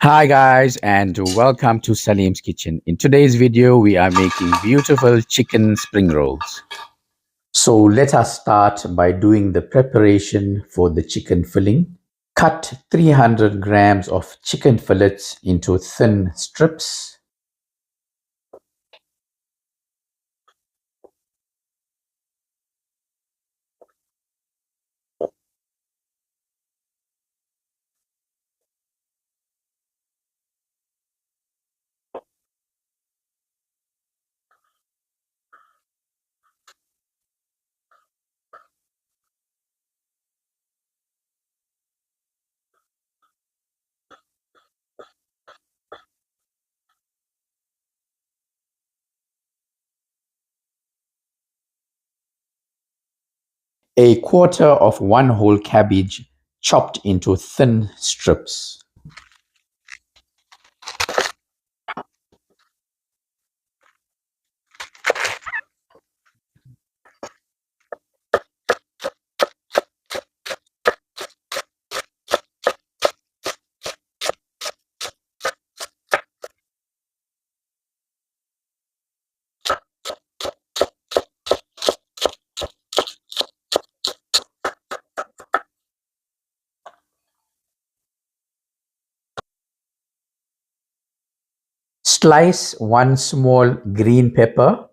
Hi guys and welcome to Saleem's kitchen. In today's video we are making beautiful chicken spring rolls. So let us start by doing the preparation for the chicken filling. Cut 300 grams of chicken fillets into thin strips. A quarter of one whole cabbage chopped into thin strips. Slice one small green pepper,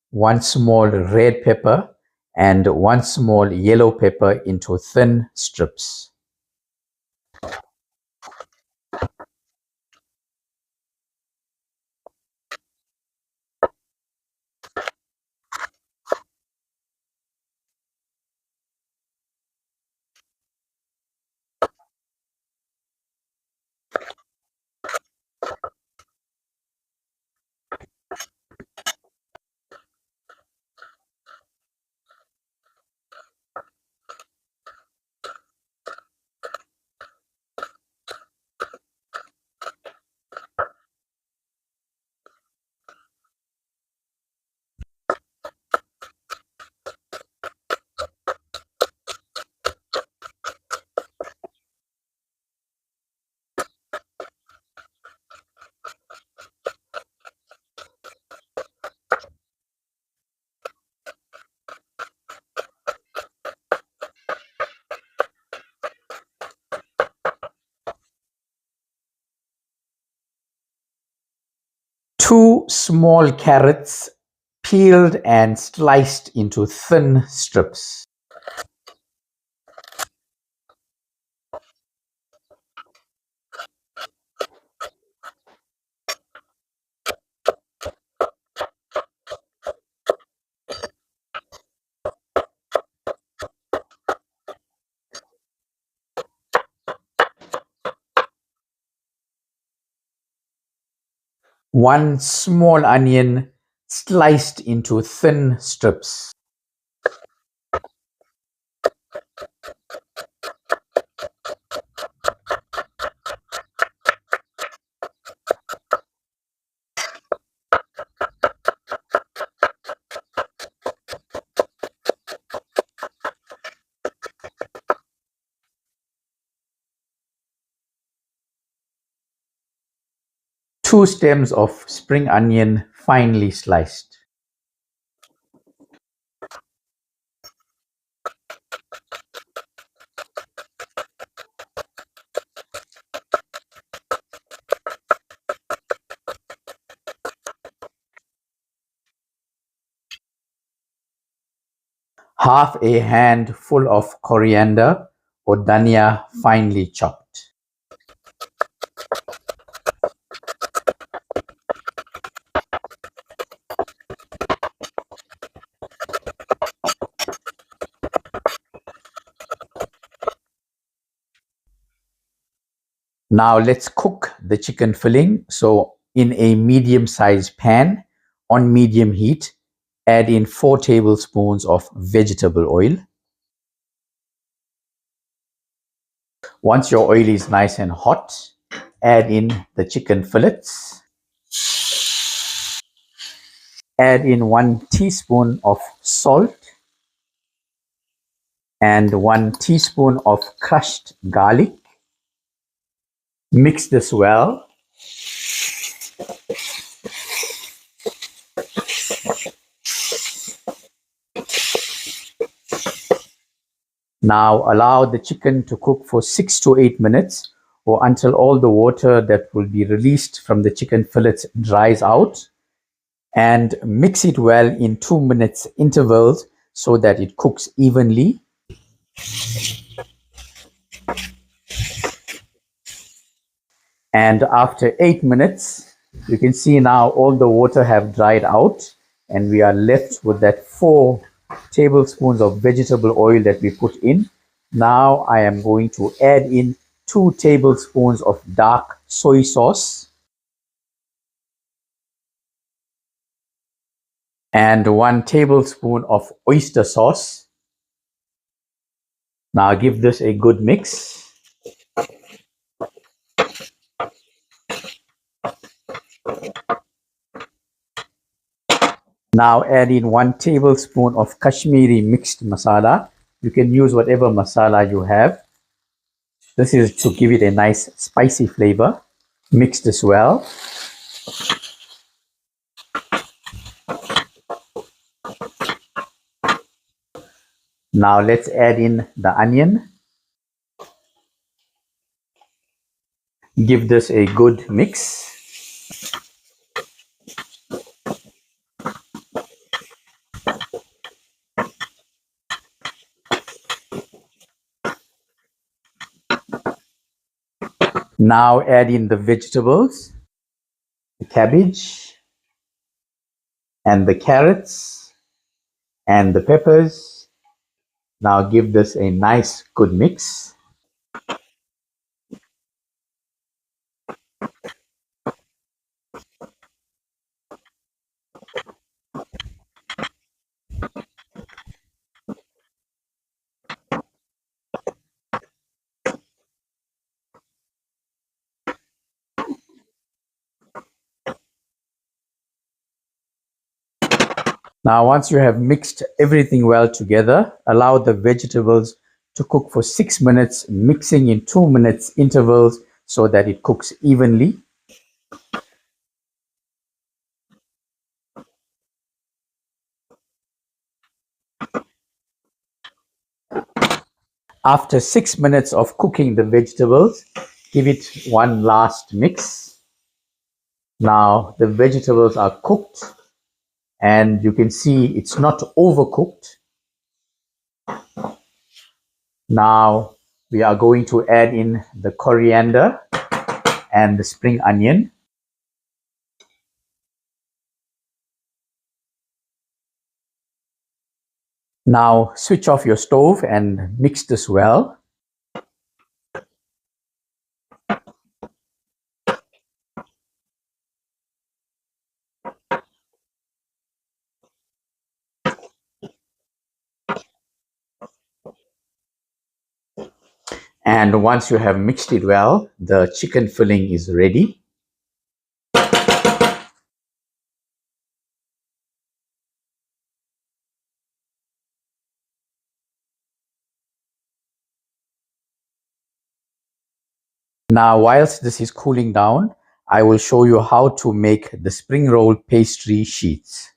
one small red pepper, and one small yellow pepper into thin strips. Two small carrots, peeled and sliced into thin strips. One small onion, sliced into thin strips. Two stems of spring onion, finely sliced. Half a handful of coriander or dhania, finely chopped. Now let's cook the chicken filling. So in a medium-sized pan on medium heat, add in 4 tablespoons of vegetable oil. Once your oil is nice and hot, add in the chicken fillets. Add in 1 teaspoon of salt and 1 teaspoon of crushed garlic. Mix this well. Now allow the chicken to cook for 6 to 8 minutes or until all the water that will be released from the chicken fillets dries out, and mix it well in 2 minutes intervals so that it cooks evenly. And after 8 minutes, you can see now all the water have dried out and we are left with that 4 tablespoons of vegetable oil that we put in. Now I am going to add in 2 tablespoons of dark soy sauce and 1 tablespoon of oyster sauce. Now give this a good mix. Now add in 1 tablespoon of Kashmiri mixed masala. You can use whatever masala you have. This is to give it a nice spicy flavor. Mix this well. Now let's add in the onion. Give this a good mix. Now add in the vegetables, the cabbage and the carrots and the peppers. Now give this a nice good mix. Now once you have mixed everything well together, allow the vegetables to cook for 6 minutes, mixing in 2 minutes intervals so that it cooks evenly. After 6 minutes of cooking the vegetables, give it one last mix. Now the vegetables are cooked and you can see it's not overcooked. Now we are going to add in the coriander and the spring onion. Now switch off your stove and mix this well. And once you have mixed it well, the chicken filling is ready. Now, whilst this is cooling down, I will show you how to make the Springroll pastry sheets.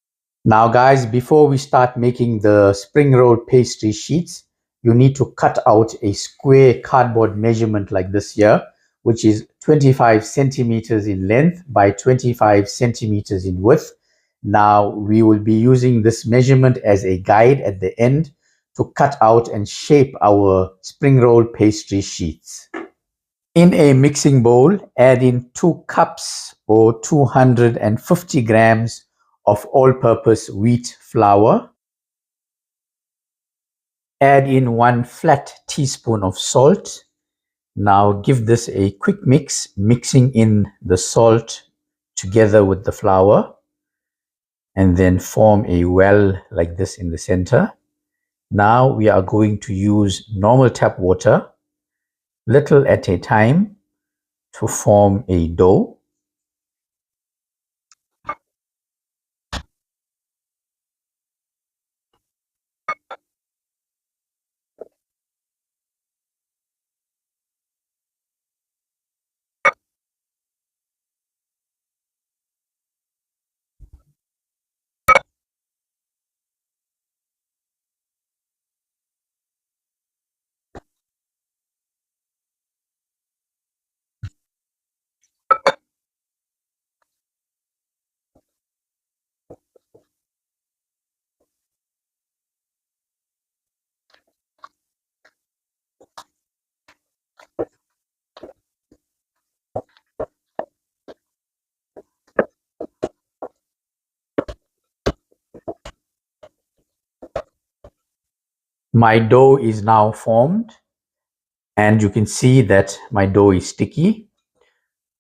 Now guys, before we start making the Springroll pastry sheets, you need to cut out a square cardboard measurement like this here, which is 25 centimeters in length by 25 centimeters in width. Now we will be using this measurement as a guide at the end to cut out and shape our Springroll pastry sheets. In a mixing bowl, add in 2 cups or 250 grams of all-purpose wheat flour. Add in 1 flat teaspoon of salt. Now give this a quick mix, mixing in the salt together with the flour, and then form a well like this in the center. Now we are going to use normal tap water, little at a time, to form a dough. My dough is now formed, and you can see that my dough is sticky.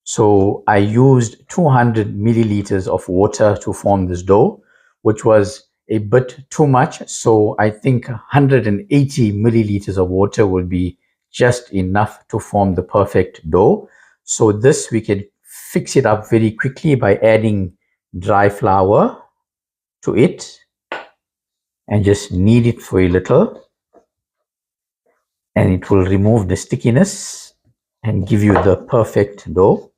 So I used 200 milliliters of water to form this dough, which was a bit too much. So I think 180 milliliters of water will be just enough to form the perfect dough. So this we can fix it up very quickly by adding dry flour to it and just knead it for a little, and it will remove the stickiness and give you the perfect dough.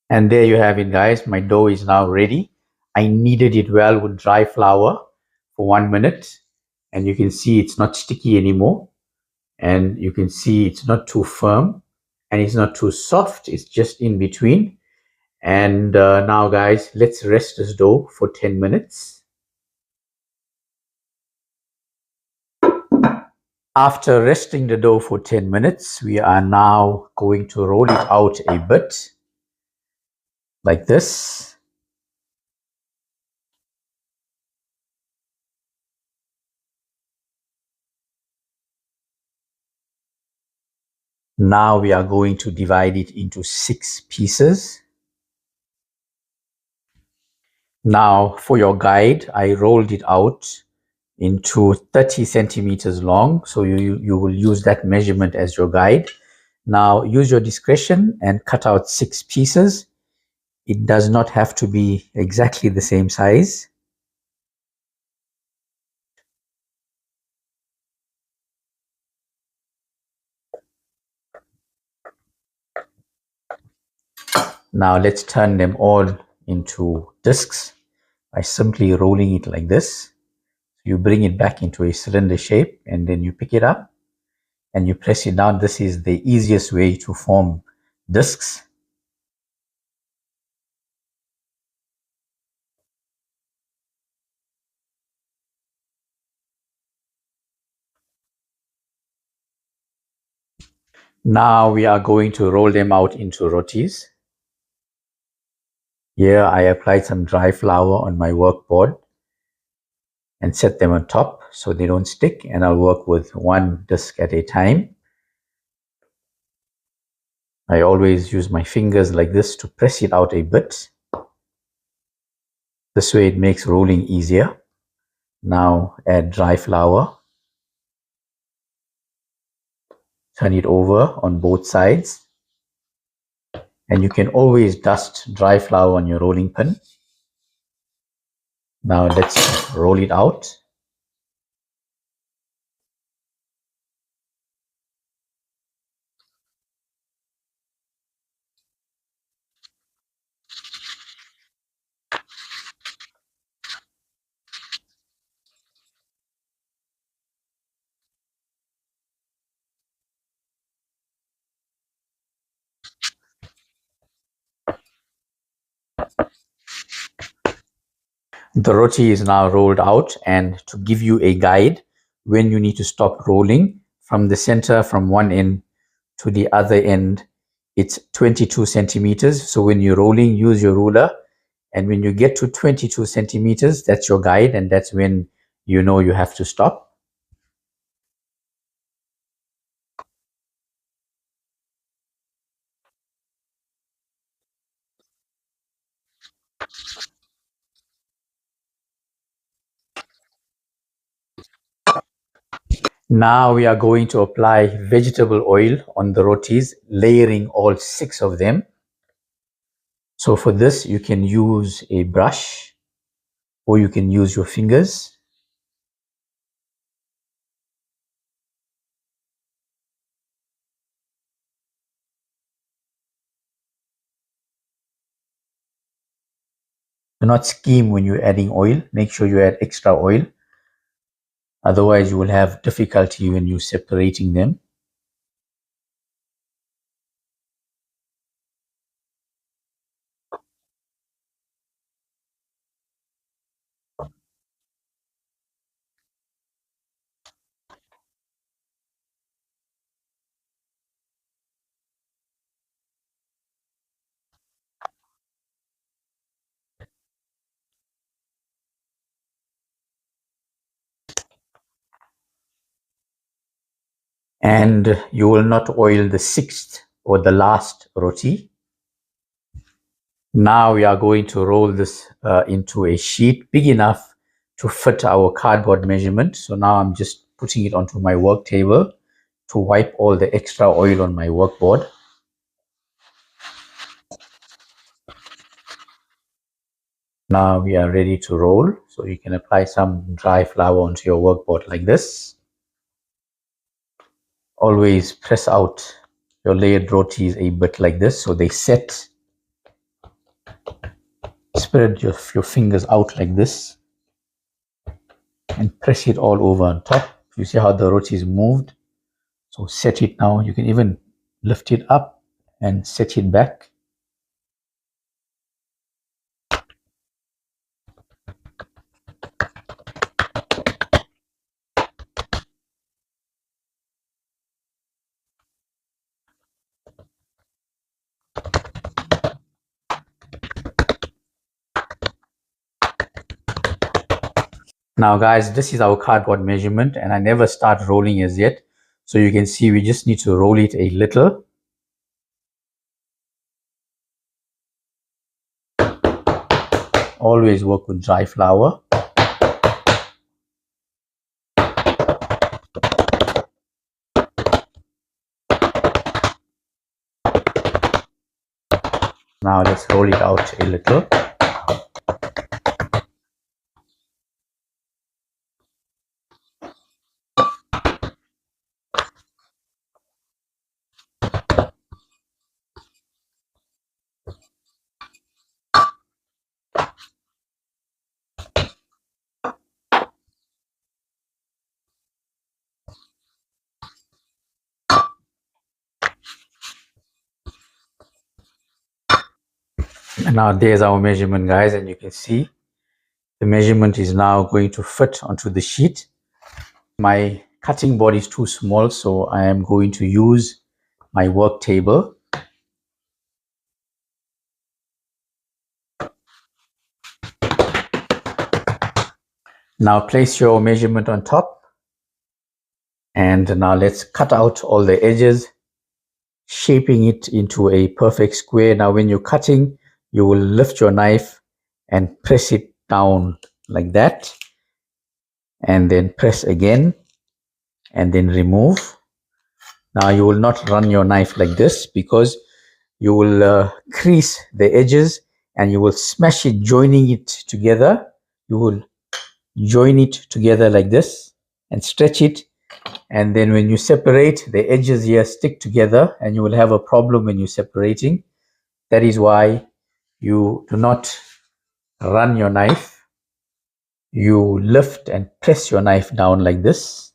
And there you have it, guys. My dough is now ready. I kneaded it well with dry flour for 1 minute, and you can see it's not sticky anymore. And you can see it's not too firm and it's not too soft. It's just in between. And now, guys, let's rest this dough for 10 minutes. After resting the dough for 10 minutes, we are now going to roll it out a bit like this. Now we are going to divide it into 6 pieces. Now for your guide, I rolled it out into 30 centimeters long. So you will use that measurement as your guide. Now use your discretion and cut out 6 pieces. It does not have to be exactly the same size. Now let's turn them all into discs by simply rolling it like this. You bring it back into a cylinder shape and then you pick it up and you press it down. This is the easiest way to form discs. Now we are going to roll them out into rotis. Here I applied some dry flour on my work board and set them on top so they don't stick, and I'll work with one disc at a time. I always use my fingers like this to press it out a bit. This way it makes rolling easier. Now add dry flour. Turn it over on both sides. And you can always dust dry flour on your rolling pin. Now let's roll it out. The roti is now rolled out, and to give you a guide when you need to stop rolling from the center, from one end to the other end, it's 22 centimeters. So when you're rolling, use your ruler, and when you get to 22 centimeters, that's your guide, and that's when you know you have to stop. Now we are going to apply vegetable oil on the rotis, layering all 6 of them. So for this, you can use a brush or you can use your fingers. Do not scheme when you're adding oil. Make sure you add extra oil. Otherwise, you will have difficulty when you're separating them. And you will not oil the sixth or the last roti. Now we are going to roll this into a sheet big enough to fit our cardboard measurement. So now I'm just putting it onto my work table to wipe all the extra oil on my workboard. Now we are ready to roll. So you can apply some dry flour onto your workboard like this. Always press out your layered rotis a bit like this so they set. Spread your fingers out like this and press it all over on top. You see how the roti is moved? So set it now. You can even lift it up and set it back. Now guys, this is our cardboard measurement and I never start rolling as yet. So you can see we just need to roll it a little. Always work with dry flour. Now let's roll it out a little. And now there's our measurement guys, and you can see the measurement is now going to fit onto the sheet. My cutting board is too small, so I am going to use my work table. Now place your measurement on top. And now let's cut out all the edges, shaping it into a perfect square. Now when you're cutting, you will lift your knife and press it down like that. And then press again and then remove. Now you will not run your knife like this because you will crease the edges and you will smash it, joining it together. You will join it together like this and stretch it. And then when you separate, the edges here stick together and you will have a problem when you're separating. That is why you do not run your knife. You lift and press your knife down like this.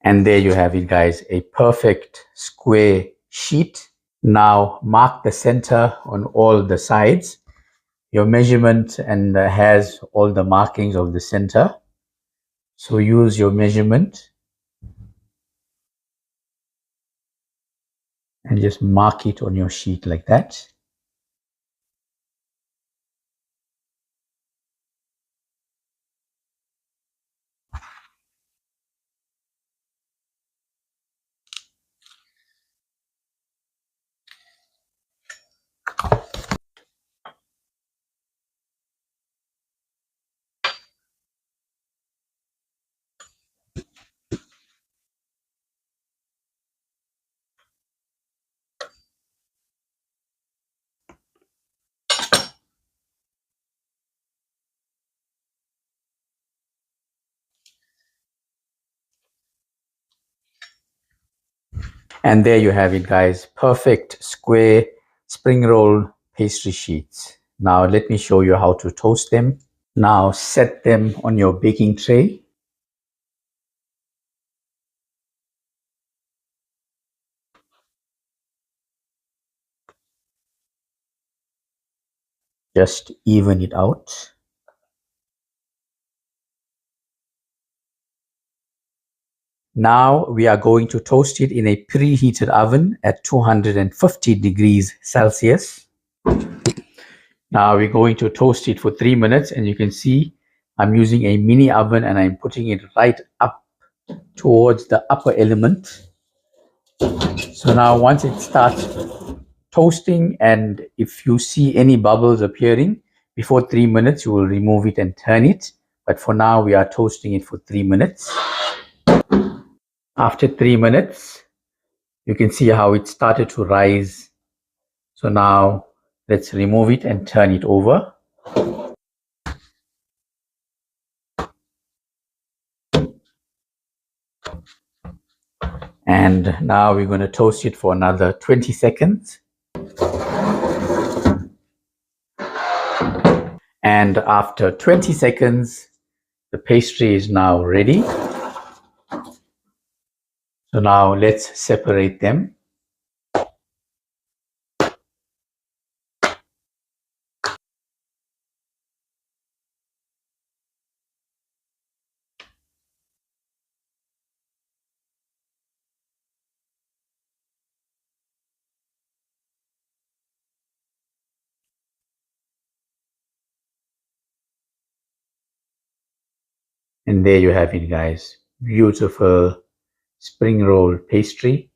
And there you have it, guys, a perfect square sheet. Now mark the center on all the sides. Your measurement and has all the markings of the center. So use your measurement and just mark it on your sheet like that. And there you have it, guys. Perfect square spring roll pastry sheets. Now let me show you how to toast them. Now set them on your baking tray. Just even it out. Now we are going to toast it in a preheated oven at 250 degrees Celsius. Now we're going to toast it for 3 minutes, and you can see I'm using a mini oven and I'm putting it right up towards the upper element. So now once it starts toasting, and if you see any bubbles appearing before 3 minutes, you will remove it and turn it. But for now, we are toasting it for 3 minutes. After 3 minutes, you can see how it started to rise. So now let's remove it and turn it over. And now we're going to toast it for another 20 seconds. And after 20 seconds, the pastry is now ready. So now let's separate them. And there you have it, guys. Beautiful spring roll pastry.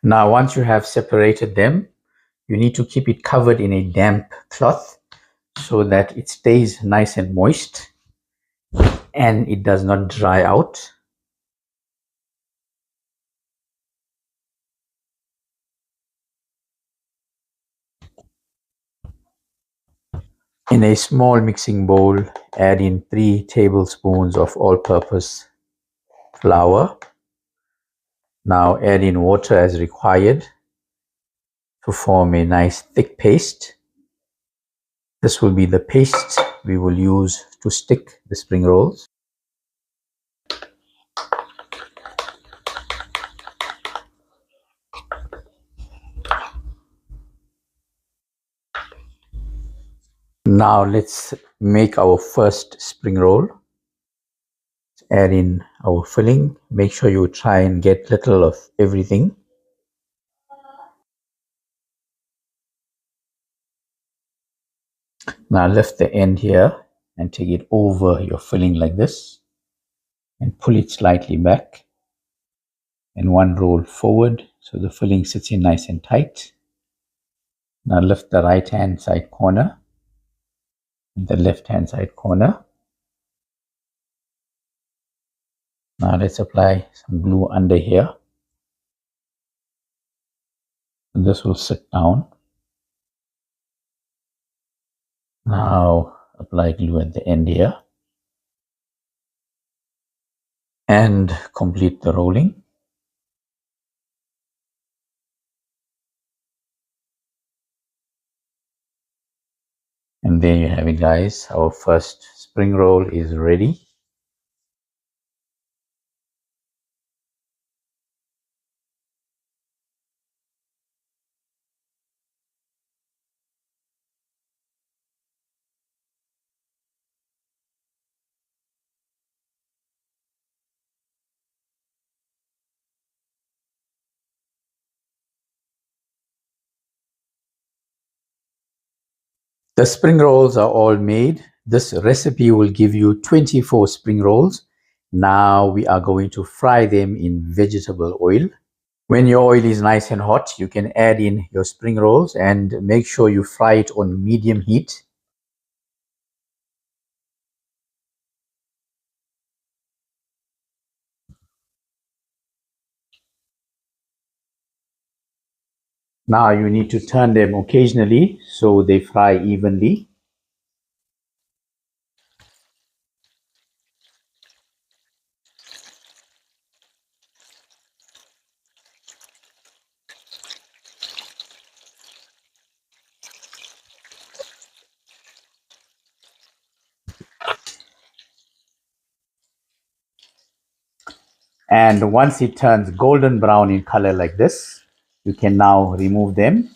Now, once you have separated them, you need to keep it covered in a damp cloth so that it stays nice and moist and it does not dry out. In a small mixing bowl, add in 3 tablespoons of all-purpose flour. Now add in water as required to form a nice thick paste. This will be the paste we will use to stick the spring rolls. Now let's make our first spring roll. Add in our filling. Make sure you try and get little of everything. Now lift the end here and take it over your filling like this and pull it slightly back and one roll forward so the filling sits in nice and tight. Now lift the right hand side corner and the left hand side corner. Now let's apply some glue under here. And this will sit down. Now apply glue at the end here and complete the rolling. And there you have it, guys. Our first spring roll is ready. The spring rolls are all made. This recipe will give you 24 spring rolls. Now we are going to fry them in vegetable oil. When your oil is nice and hot, you can add in your spring rolls and make sure you fry it on medium heat. Now you need to turn them occasionally so they fry evenly. And once it turns golden brown in color like this, you can now remove them.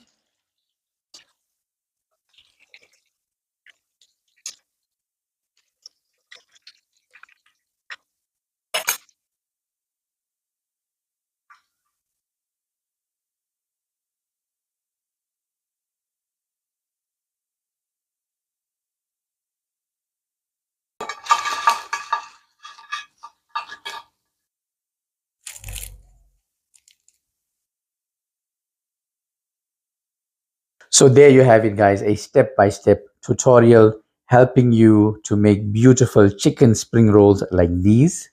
So there you have it, guys, a step-by-step tutorial helping you to make beautiful chicken spring rolls like these.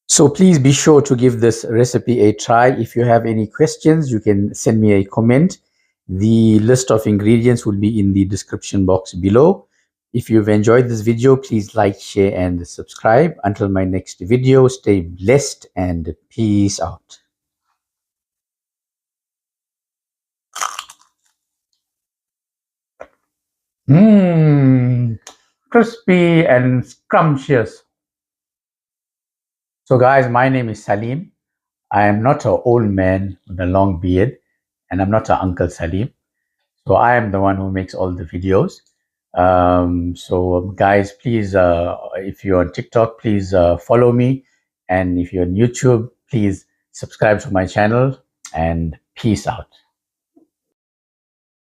So please be sure to give this recipe a try. If you have any questions, you can send me a comment. The list of ingredients will be in the description box below. If you've enjoyed this video, please like, share, and subscribe. Until my next video, stay blessed and peace out. Mmm, crispy and scrumptious. So guys, my name is Saleem. I am not an old man with a long beard, and I'm not an Uncle Saleem. So I am the one who makes all the videos. So guys, please, if you're on TikTok, please follow me. And if you're on YouTube, please subscribe to my channel and peace out.